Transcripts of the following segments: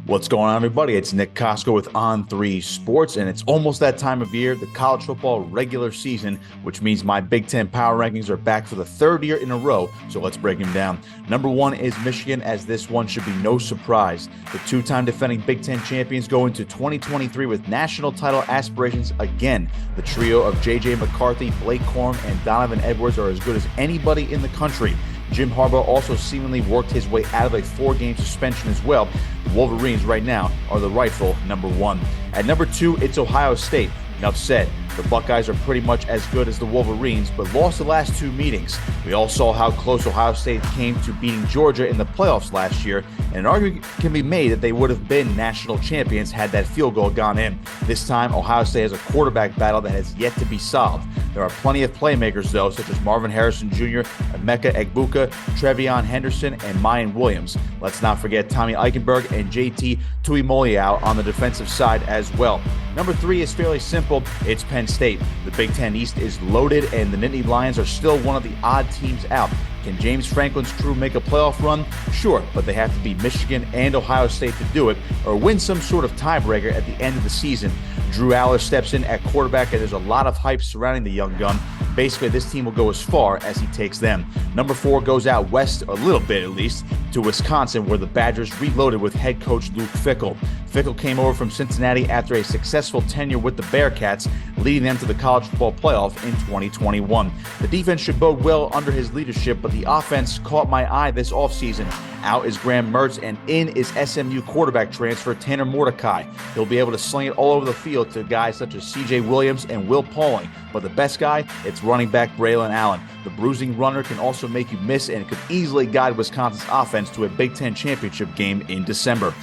What's going on, everybody? It's Nick Kosko with On3 Sports, and it's almost that time of year, the college football regular season, which means my Big Ten power rankings are back for the third year in a row, so let's break them down. Number one is Michigan, as this one should be no surprise. The two-time defending Big Ten champions go into 2023 with national title aspirations again. The trio of J.J. McCarthy, Blake Corum, and Donovan Edwards are as good as anybody in the country. Jim Harbaugh also seemingly worked his way out of a 4-game suspension as well. The Wolverines right now are the rightful number one. At number two, it's Ohio State. Enough said. The Buckeyes are pretty much as good as the Wolverines, but lost the last two meetings. We all saw how close Ohio State came to beating Georgia in the playoffs last year, and an argument can be made that they would have been national champions had that field goal gone in. This time, Ohio State has a quarterback battle that has yet to be solved. There are plenty of playmakers, though, such as Marvin Harrison Jr., Emeka Egbuka, Trevion Henderson, and Mayan Williams. Let's not forget Tommy Eichenberg and JT Tuimoloau on the defensive side as well. Number three is fairly simple. It's Penn State. The Big Ten East is loaded, and the Nittany Lions are still one of the odd teams out. Can James Franklin's crew make a playoff run? Sure, but they have to beat Michigan and Ohio State to do it, or win some sort of tiebreaker at the end of the season. Drew Aller steps in at quarterback, and there's a lot of hype surrounding the young gun. Basically, this team will go as far as he takes them. Number four goes out west, a little bit at least, to Wisconsin, where the Badgers reloaded with head coach Luke Fickell. Fickell came over from Cincinnati after a successful tenure with the Bearcats, leading them to the college football playoff in 2021. The defense should bode well under his leadership, but the offense caught my eye this offseason. Out is Graham Mertz, and in is SMU quarterback transfer Tanner Mordecai. He'll be able to sling it all over the field to guys such as C.J. Williams and Will Pauling. But the best guy, it's running back Braylon Allen. The bruising runner can also make you miss and could easily guide Wisconsin's offense to a Big Ten championship game in December.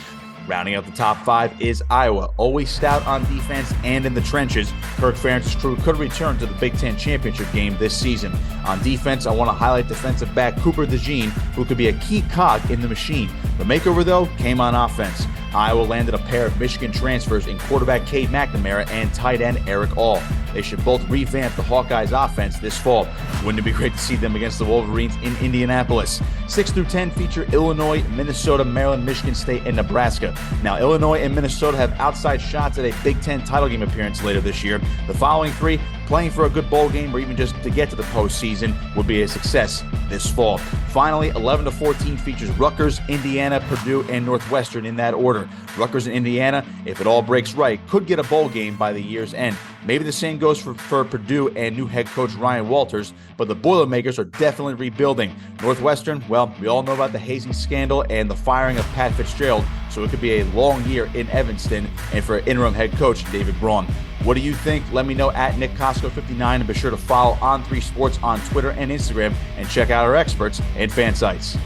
Rounding out the top five is Iowa, always stout on defense and in the trenches. Kirk Ferentz's crew could return to the Big Ten championship game this season. On defense, I want to highlight defensive back Cooper DeJean, who could be a key cog in the machine. The makeover, though, came on offense. Iowa landed a pair of Michigan transfers in quarterback Cade McNamara and tight end Eric All. They should both revamp the Hawkeyes offense this fall. Wouldn't it be great to see them against the Wolverines in Indianapolis? 6 through 10 feature Illinois, Minnesota, Maryland, Michigan State, and Nebraska. Now, Illinois and Minnesota have outside shots at a Big Ten title game appearance later this year. The following three, playing for a good bowl game or even just to get to the postseason, would be a success this fall. Finally, 11 to 14 features Rutgers, Indiana, Purdue, and Northwestern in that order. Rutgers and Indiana, if it all breaks right, could get a bowl game by the year's end. Maybe the same goes for Purdue and new head coach Ryan Walters, but the Boilermakers are definitely rebuilding. Northwestern, well, we all know about the hazing scandal and the firing of Pat Fitzgerald, so it could be a long year in Evanston and for interim head coach David Braun. What do you think? Let me know at Nick Kosko59, and be sure to follow On3 Sports on Twitter and Instagram, and check out our experts and fan sites.